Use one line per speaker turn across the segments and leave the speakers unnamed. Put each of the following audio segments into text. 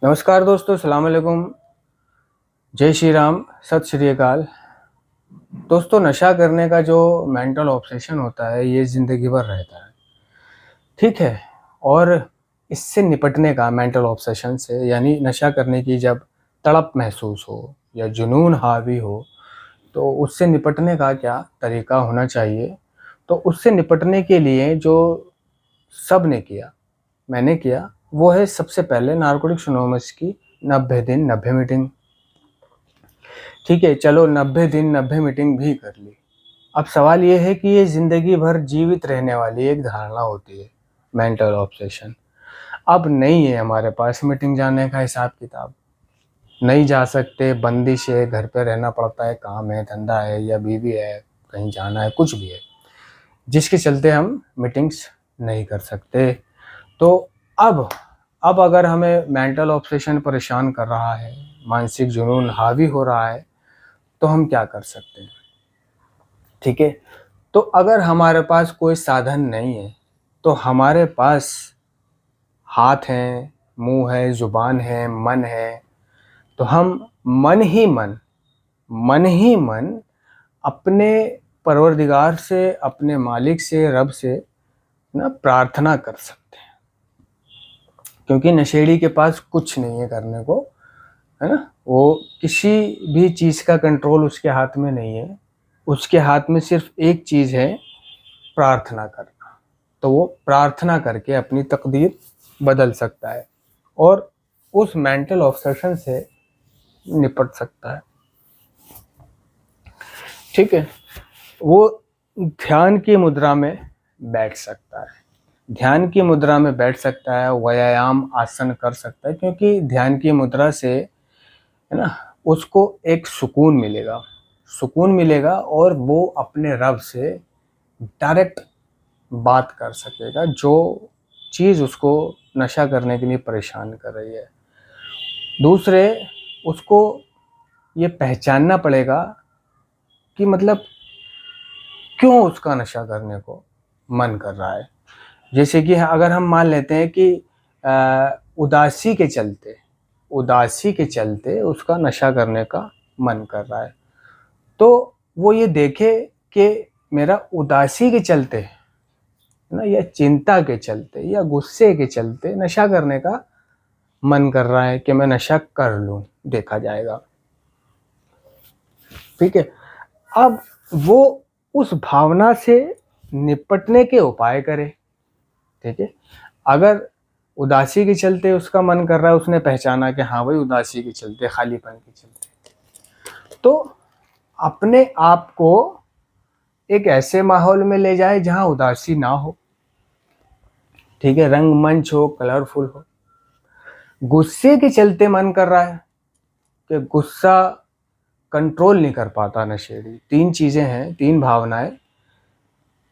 नमस्कार दोस्तों, सलाम अलैकुम, जय श्री राम, सत श्री अकाल। दोस्तों, नशा करने का जो मेंटल ऑब्सेशन होता है ये ज़िंदगी भर रहता है, ठीक है। और इससे निपटने का मेंटल ऑब्सेशन से यानी नशा करने की जब तड़प महसूस हो या जुनून हावी हो तो उससे निपटने का क्या तरीका होना चाहिए। तो उससे निपटने के लिए जो सब ने किया, मैंने किया, वो है सबसे पहले नारकोटिक्स एनोनिमस की 90 दिन 90 मीटिंग। ठीक है, चलो 90 दिन 90 मीटिंग भी कर ली। अब सवाल ये है कि ये ज़िंदगी भर जीवित रहने वाली एक धारणा होती है, मेंटल ऑब्सेशन। अब नहीं है हमारे पास मीटिंग जाने का हिसाब किताब, नहीं जा सकते, बंदिश है, घर पे रहना पड़ता है, काम है, धंधा है या बीवी है, कहीं जाना है, कुछ भी है, जिसके चलते हम मीटिंग्स नहीं कर सकते। तो अब अब अगर हमें मेंटल ऑब्सेशन परेशान कर रहा है, मानसिक जुनून हावी हो रहा है, तो हम क्या कर सकते हैं? ठीक है, तो अगर हमारे पास कोई साधन नहीं है तो हमारे पास हाथ हैं, मुंह है, जुबान है, मन है। तो हम मन ही मन, मन ही मन अपने परवरदिगार से, अपने मालिक से, रब से ना प्रार्थना कर सकते हैं, क्योंकि नशेड़ी के पास कुछ नहीं है करने को, है ना। वो किसी भी चीज़ का कंट्रोल उसके हाथ में नहीं है। उसके हाथ में सिर्फ एक चीज़ है, प्रार्थना करना। तो वो प्रार्थना करके अपनी तकदीर बदल सकता है और उस मेंटल ऑब्सेशन से निपट सकता है। ठीक है, वो ध्यान की मुद्रा में बैठ सकता है, ध्यान की मुद्रा में बैठ सकता है, व्यायाम आसन कर सकता है, क्योंकि ध्यान की मुद्रा से, है ना, उसको एक सुकून मिलेगा, सुकून मिलेगा और वो अपने रब से डायरेक्ट बात कर सकेगा, जो चीज़ उसको नशा करने के लिए परेशान कर रही है। दूसरे, उसको ये पहचानना पड़ेगा कि मतलब क्यों उसका नशा करने को मन कर रहा है। जैसे कि अगर हम मान लेते हैं कि उदासी के चलते, उदासी के चलते उसका नशा करने का मन कर रहा है, तो वो ये देखे कि मेरा उदासी के चलते ना, या चिंता के चलते या गुस्से के चलते नशा करने का मन कर रहा है, कि मैं नशा कर लूं, देखा जाएगा। ठीक है, अब वो उस भावना से निपटने के उपाय करे। ठीक है, अगर उदासी के चलते उसका मन कर रहा है, उसने पहचाना कि हाँ भाई उदासी के चलते, खालीपन के चलते, तो अपने आप को एक ऐसे माहौल में ले जाए जहां उदासी ना हो। ठीक है, रंगमंच हो, कलरफुल हो। गुस्से के चलते मन कर रहा है, कि गुस्सा कंट्रोल नहीं कर पाता नशेड़ी। तीन चीज़ें हैं, तीन भावनाएं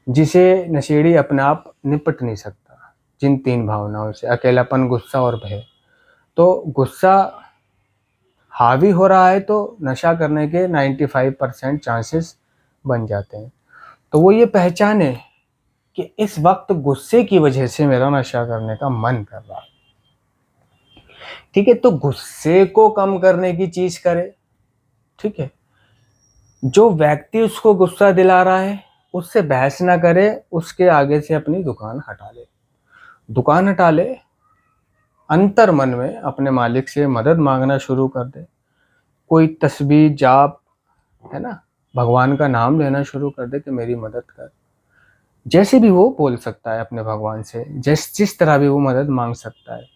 जिसे नशेड़ी अपने आप निपट नहीं सकता। जिन तीन भावनाओं से, अकेलापन, गुस्सा और भय। तो गुस्सा हावी हो रहा है तो नशा करने के 95% चांसेस बन जाते हैं। तो वो ये पहचाने कि इस वक्त गुस्से की वजह से मेरा नशा करने का मन कर रहा है। ठीक है, तो गुस्से को कम करने की चीज करे। ठीक है, जो व्यक्ति उसको गुस्सा दिला रहा है उससे बहस ना करे, उसके आगे से अपनी दुकान हटा ले, दुकान हटा ले, अंतर मन में अपने मालिक से मदद मांगना शुरू कर दे। कोई तस्बीह जाप, है ना, भगवान का नाम लेना शुरू कर दे कि मेरी मदद कर। जैसे भी वो बोल सकता है अपने भगवान से, जिस तरह भी वो मदद मांग सकता है,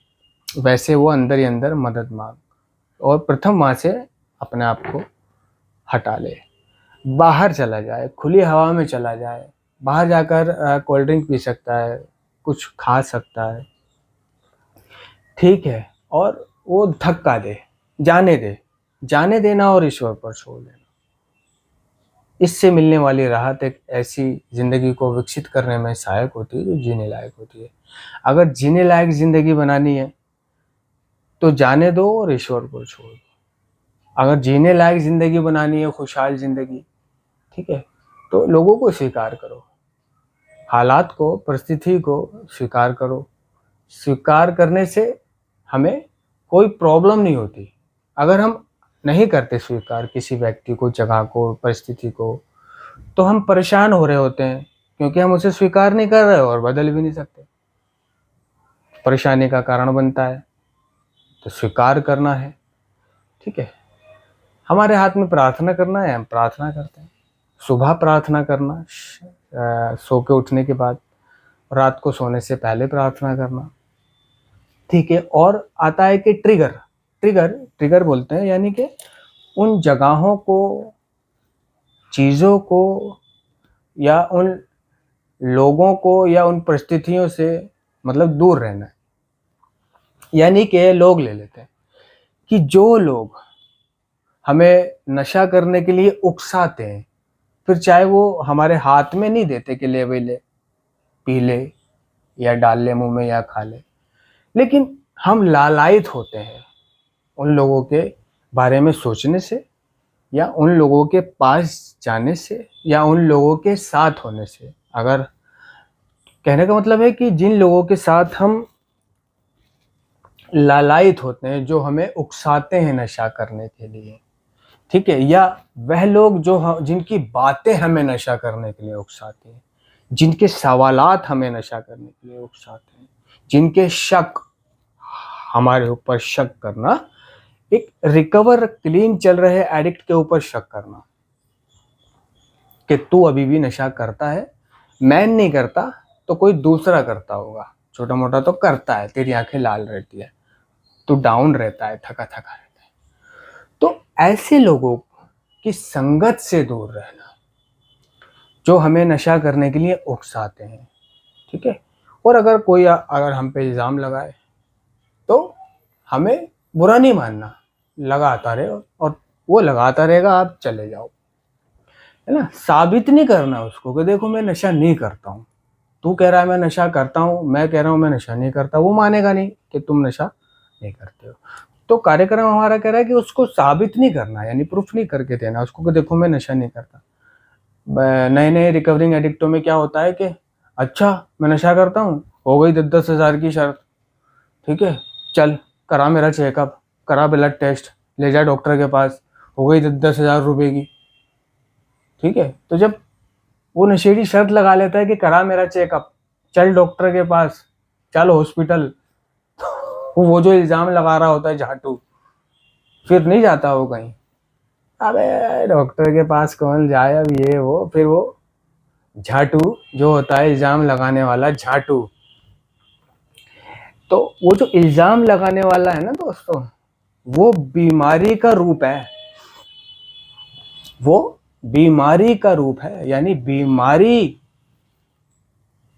वैसे वो अंदर ही अंदर मदद मांग, और प्रथम वहाँ से अपने आप को हटा ले। बाहर चला जाए, खुली हवा में चला जाए, बाहर जाकर कोल्ड ड्रिंक पी सकता है, कुछ खा सकता है। ठीक है, और वो धक्का दे, जाने दे, जाने देना और ईश्वर पर छोड़ देना। इससे मिलने वाली राहत एक ऐसी ज़िंदगी को विकसित करने में सहायक होती है जो जीने लायक होती है। अगर जीने लायक ज़िंदगी बनानी है तो जाने दो और ईश्वर को छोड़ दो। अगर जीने लायक ज़िंदगी बनानी है, खुशहाल ज़िंदगी, ठीक है, तो लोगों को स्वीकार करो, हालात को, परिस्थिति को स्वीकार करो। स्वीकार करने से हमें कोई प्रॉब्लम नहीं होती। अगर हम नहीं करते स्वीकार किसी व्यक्ति को, जगह को, परिस्थिति को, तो हम परेशान हो रहे होते हैं, क्योंकि हम उसे स्वीकार नहीं कर रहे और बदल भी नहीं सकते। परेशानी का कारण बनता है, तो स्वीकार करना है। ठीक है, हमारे हाथ में प्रार्थना करना है, हम प्रार्थना करते हैं। सुबह प्रार्थना करना, सो के उठने के बाद, रात को सोने से पहले प्रार्थना करना। ठीक है, और आता है कि ट्रिगर ट्रिगर ट्रिगर बोलते हैं, यानी कि उन जगहों को, चीज़ों को, या उन लोगों को, या उन परिस्थितियों से मतलब दूर रहना है। यानी कि लोग ले लेते हैं कि जो लोग हमें नशा करने के लिए उकसाते हैं, फिर चाहे वो हमारे हाथ में नहीं देते कि ले भाई ले, पी ले, या डाल ले मुंह में, या खा ले, लेकिन हम लालायित होते हैं उन लोगों के बारे में सोचने से, या उन लोगों के पास जाने से, या उन लोगों के साथ होने से। अगर कहने का मतलब है कि जिन लोगों के साथ हम लालायित होते हैं, जो हमें उकसाते हैं नशा करने के लिए, ठीक है, या वह लोग जो जिनकी बातें हमें नशा करने के लिए उकसाती हैं, जिनके सवालात हमें नशा करने के लिए उकसाते हैं, जिनके शक, हमारे ऊपर शक करना, एक रिकवर क्लीन चल रहे एडिक्ट के ऊपर शक करना कि तू अभी भी नशा करता है, मैं नहीं करता तो कोई दूसरा करता होगा, छोटा मोटा तो करता है, तेरी आंखें लाल रहती है, तू डाउन रहता है, थका थका रहता है। तो ऐसे लोगों की संगत से दूर रहना, जो हमें नशा करने के लिए उकसाते हैं। ठीक है, और अगर हम पे इल्ज़ाम लगाए, तो हमें बुरा नहीं मानना, लगाता रहे, और वो लगाता रहेगा, आप चले जाओ, है ना। साबित नहीं करना उसको कि देखो मैं नशा नहीं करता हूँ, तू कह रहा है मैं नशा करता हूँ, मैं कह रहा हूँ मैं नशा नहीं करता, वो मानेगा नहीं कि तुम नशा नहीं करते हो। तो कार्यक्रम हमारा कह रहा है कि उसको साबित नहीं करना, यानी प्रूफ नहीं करके देना उसको कि देखो मैं नशा नहीं करता। नए नए रिकवरिंग एडिक्टों में क्या होता है कि अच्छा मैं नशा करता हूँ, हो गई 10-10 हज़ार की शर्त, ठीक है, चल करा मेरा चेकअप, करा ब्लड टेस्ट, ले जा डॉक्टर के पास, हो गई 10-10 हज़ार रुपये की। ठीक है, तो जब वो नशेड़ी शर्त लगा लेता है कि करा मेरा चेकअप, चल डॉक्टर के पास, चल हॉस्पिटल, वो जो इल्ज़ाम लगा रहा होता है झाटू, फिर नहीं जाता वो कहीं। अबे डॉक्टर के पास कौन जाए, अब ये वो, फिर वो झाटू जो होता है, इल्ज़ाम लगाने वाला झाटू, तो वो जो इल्ज़ाम लगाने वाला है ना दोस्तों, वो बीमारी का रूप है, वो बीमारी का रूप है, यानी बीमारी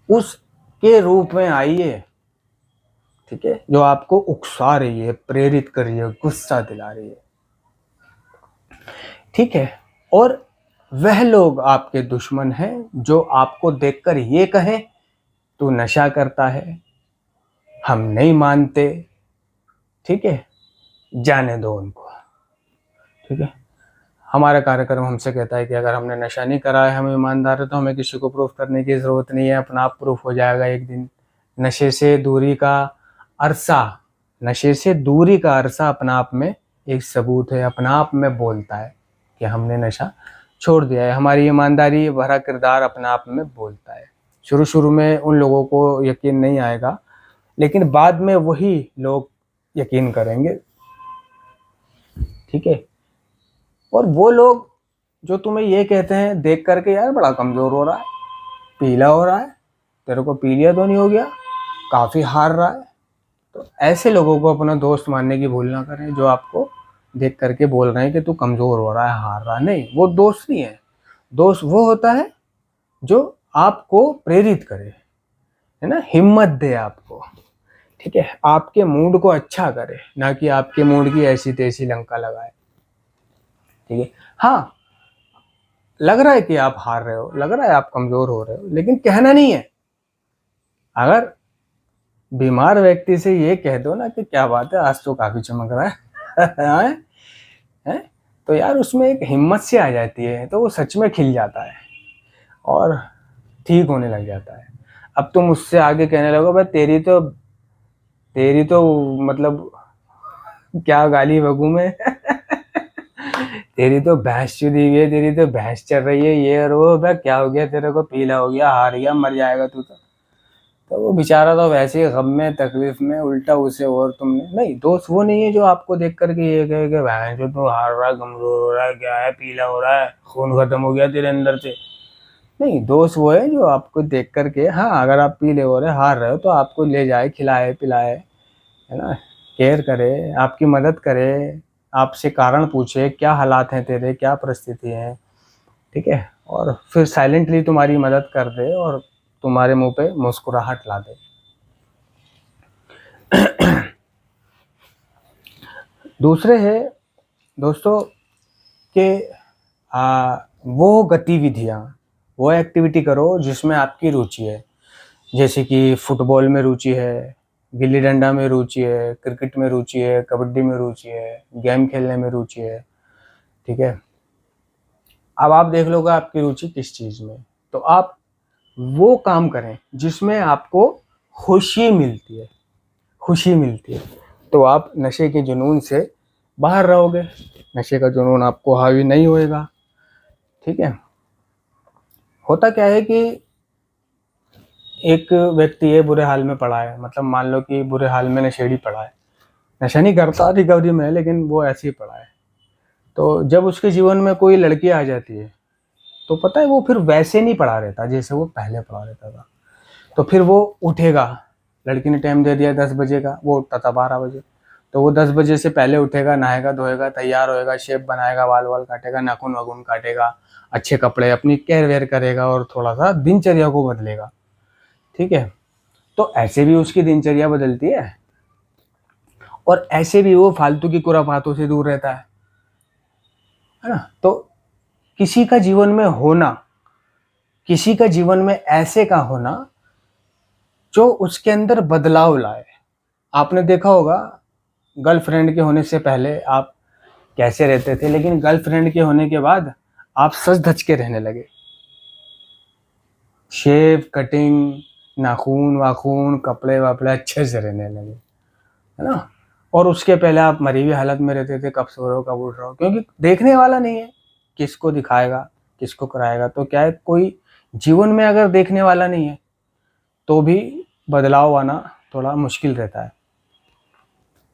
उसके रूप में आई है। ठीक है, जो आपको उकसा रही है, प्रेरित कर रही है, गुस्सा दिला रही है। ठीक है, और वह लोग आपके दुश्मन हैं जो आपको देखकर ये कहें तू नशा करता है, हम नहीं मानते। ठीक है, जाने दो उनको। ठीक है, हमारा कार्यक्रम हमसे कहता है कि अगर हमने नशा नहीं करा है, हम ईमानदार है, तो हमें किसी को प्रूफ करने की ज़रूरत नहीं है, अपना आप प्रूफ हो जाएगा एक दिन। नशे से दूरी का अरसा, नशे से दूरी का अरसा अपना आप में एक सबूत है, अपना आप में बोलता है कि हमने नशा छोड़ दिया है। हमारी ईमानदारी भरा किरदार अपना आप में बोलता है। शुरू शुरू में उन लोगों को यकीन नहीं आएगा, लेकिन बाद में वही लोग यकीन करेंगे। ठीक है, और वो लोग जो तुम्हें ये कहते हैं देख करके, यार बड़ा कमज़ोर हो रहा है, पीला हो रहा है, तेरे को पीलिया तो नहीं हो गया, काफ़ी हार रहा है, तो ऐसे लोगों को अपना दोस्त मानने की भूल ना करें, जो आपको देख करके बोल रहे हैं कि तू कमज़ोर हो रहा है, हार रहा है। नहीं, वो दोस्त नहीं है। दोस्त वो होता है जो आपको प्रेरित करे, है ना, हिम्मत दे आपको। ठीक है, आपके मूड को अच्छा करे, ना कि आपके मूड की ऐसी तैसी लंका लगाए। ठीक है, हाँ, लग रहा है कि आप हार रहे हो, लग रहा है आप कमज़ोर हो रहे हो, लेकिन कहना नहीं है। अगर बीमार व्यक्ति से ये कह दो ना कि क्या बात है, आज तो काफ़ी चमक रहा है हैं? तो यार उसमें एक हिम्मत सी आ जाती है, तो वो सच में खिल जाता है और ठीक होने लग जाता है। अब तुम उससे आगे कहने लगो भाई तेरी तो मतलब क्या गाली बकूं मैं। तेरी तो भैंस चुदी हुई है, तेरी तो भैंस चल रही है, ये और वो। भाई क्या हो गया तेरे को, पीला हो गया, हार गया, मर जाएगा तू तो वो बेचारा तो वैसे ही गम में तकलीफ में, उल्टा उसे और तुमने नहीं। दोस्त वो नहीं है जो आपको देख करके ये कहे कि भाई जो तू हार रहा है, कमजोर हो रहा है, क्या है, पीला हो रहा है, खून खत्म हो गया तेरे अंदर से। नहीं, दोस्त वो है जो आपको देख करके, हाँ अगर आप पीले हो रहे, हार रहे हो, तो आपको ले जाए, खिलाए पिलाए, है ना, केयर करे, आपकी मदद करे, आपसे कारण पूछे क्या हालात हैं तेरे, क्या परिस्थिति है, ठीक है, और फिर साइलेंटली तुम्हारी मदद कर दे और तुम्हारे मुंह पे मुस्कुराहट ला दे। दूसरे है दोस्तों कि वो गतिविधियाँ, वो एक्टिविटी करो जिसमें आपकी रुचि है। जैसे कि फुटबॉल में रुचि है, गिल्ली डंडा में रुचि है, क्रिकेट में रुचि है, कबड्डी में रुचि है, गेम खेलने में रुचि है, ठीक है। अब आप देख लोगे आपकी रुचि किस चीज़ में, तो आप वो काम करें जिसमें आपको खुशी मिलती है, खुशी मिलती है, तो आप नशे के जुनून से बाहर रहोगे, नशे का जुनून आपको हावी नहीं होएगा, ठीक है। होता क्या है कि एक व्यक्ति है बुरे हाल में पड़ा है, मतलब मान लो कि बुरे हाल में नशेड़ी पड़ा है, नशा नहीं करता, रिकवरी में है, लेकिन वो ऐसे ही पड़ा है। तो जब उसके जीवन में कोई लड़की आ जाती है, तो पता है वो फिर वैसे नहीं पड़ा रहता जैसे वो पहले पड़ा रहता था। तो फिर वो उठेगा, लड़की ने टाइम दे दिया 10 बजे का, वो उठता था 12 बजे, तो वो 10 बजे से पहले उठेगा, नहाएगा धोएगा, तैयार होएगा, शेप बनाएगा, बाल वाल काटेगा, नाखून वाखून काटेगा, अच्छे कपड़े, अपनी केयर वेयर करेगा और थोड़ा सा दिनचर्या को बदलेगा, ठीक है। तो ऐसे भी उसकी दिनचर्या बदलती है और ऐसे भी वो फालतू की खुराफातों से दूर रहता है ना। तो किसी का जीवन में होना, किसी का जीवन में ऐसे का होना जो उसके अंदर बदलाव लाए। आपने देखा होगा गर्लफ्रेंड के होने से पहले आप कैसे रहते थे, लेकिन गर्लफ्रेंड के होने के बाद आप सच धज के रहने लगे, शेव कटिंग, नाखून वाखून, कपड़े वपड़े अच्छे से रहने लगे, है ना। और उसके पहले आप मरी हुई हालत में रहते थे, कब सो रहे हो कब उठ रहे हो, क्योंकि देखने वाला नहीं है, किसको दिखाएगा, किसको कराएगा। तो क्या है, कोई जीवन में अगर देखने वाला नहीं है तो भी बदलाव आना थोड़ा मुश्किल रहता है।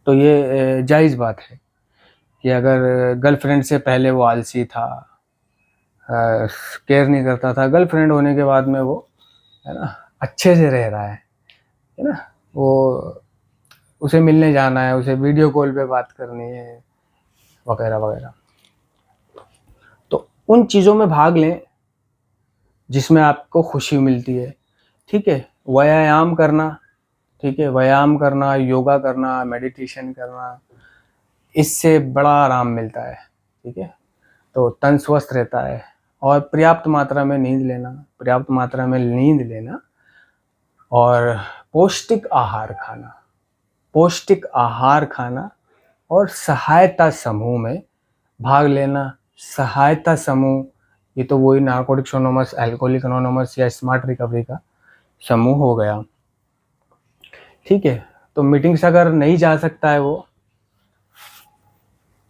तो ये जायज़ बात है कि अगर गर्लफ्रेंड से पहले वो आलसी था, केयर नहीं करता था, गर्लफ्रेंड होने के बाद में वो, है ना, अच्छे से रह रहा है ना, वो उसे मिलने जाना है, उसे वीडियो कॉल पे बात करनी है, वगैरह वगैरह। तो उन चीज़ों में भाग लें जिसमें आपको खुशी मिलती है, ठीक है। व्यायाम करना, ठीक है, व्यायाम करना, योगा करना, मेडिटेशन करना, इससे बड़ा आराम मिलता है, ठीक है। तो तन स्वस्थ रहता है। और पर्याप्त मात्रा में नींद लेना, पर्याप्त मात्रा में नींद लेना और पौष्टिक आहार खाना, पौष्टिक आहार खाना और सहायता समूह में भाग लेना। सहायता समूह, ये तो वही नारकोटिक्स एनोनिमस, अल्कोहलिक एनोनिमस या स्मार्ट रिकवरी का समूह हो गया, ठीक है। तो मीटिंग्स अगर नहीं जा सकता है वो,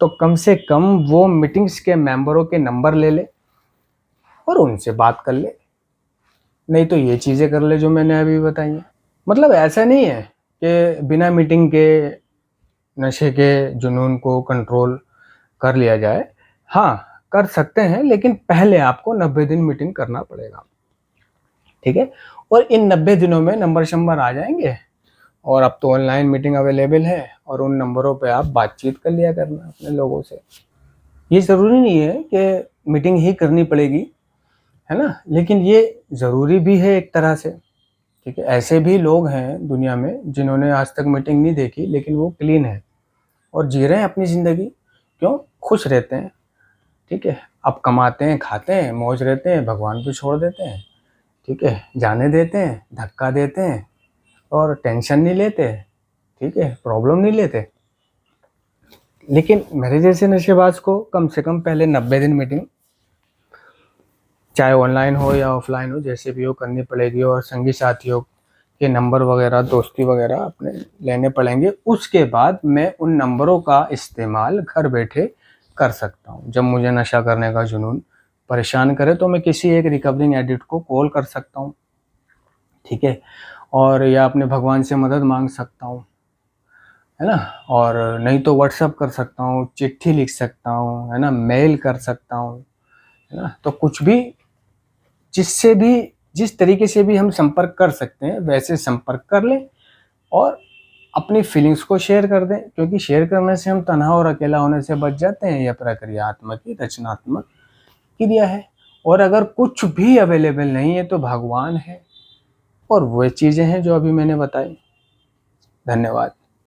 तो कम से कम वो मीटिंग्स के मेंबरों के नंबर ले ले और उनसे बात कर ले। नहीं तो ये चीज़ें कर ले जो मैंने अभी बताई हैं। मतलब ऐसा नहीं है कि बिना मीटिंग के नशे के जुनून को कंट्रोल कर लिया जाए। हाँ, कर सकते हैं, लेकिन पहले आपको 90 दिन मीटिंग करना पड़ेगा, ठीक है। और इन 90 दिनों में नंबर शंबर आ जाएंगे और अब तो ऑनलाइन मीटिंग अवेलेबल है और उन नंबरों पे आप बातचीत कर लिया करना अपने लोगों से। ये ज़रूरी नहीं है कि मीटिंग ही करनी पड़ेगी, है ना, लेकिन ये ज़रूरी भी है एक तरह से, ठीक है। ऐसे भी लोग हैं दुनिया में जिन्होंने आज तक मीटिंग नहीं देखी, लेकिन वो क्लीन है और जी रहे हैं अपनी ज़िंदगी। क्यों? खुश रहते हैं, ठीक है। अब कमाते हैं, खाते हैं, मौज रहते हैं, भगवान को छोड़ देते हैं, ठीक है, जाने देते हैं, धक्का देते हैं और टेंशन नहीं लेते, ठीक है, प्रॉब्लम नहीं लेते। लेकिन मेरे जैसे नशेबाज को कम से कम पहले 90 दिन मीटिंग, चाहे ऑनलाइन हो या ऑफलाइन हो, जैसे भी हो, करनी पड़ेगी। और संगी साथियों, के नंबर वगैरह, दोस्ती वगैरह अपने लेने पड़ेंगे। उसके बाद मैं उन नंबरों का इस्तेमाल घर बैठे कर सकता हूँ। जब मुझे नशा करने का जुनून परेशान करे तो मैं किसी एक रिकवरिंग एडिक्ट को कॉल कर सकता हूँ, ठीक है, और या अपने भगवान से मदद मांग सकता हूँ, है ना, और नहीं तो व्हाट्सअप कर सकता हूँ, चिट्ठी लिख सकता हूँ, है ना, मेल कर सकता हूँ, है ना। तो कुछ भी, जिससे भी, जिस तरीके से भी हम संपर्क कर सकते हैं वैसे संपर्क कर लें और अपनी फीलिंग्स को शेयर कर दें, क्योंकि शेयर करने से हम तन्हा और अकेला होने से बच जाते हैं। यह प्रक्रिया आत्मा की रचनात्मक क्रिया है। और अगर कुछ भी अवेलेबल नहीं है तो भगवान है और वो चीज़ें हैं जो अभी मैंने बताई। धन्यवाद।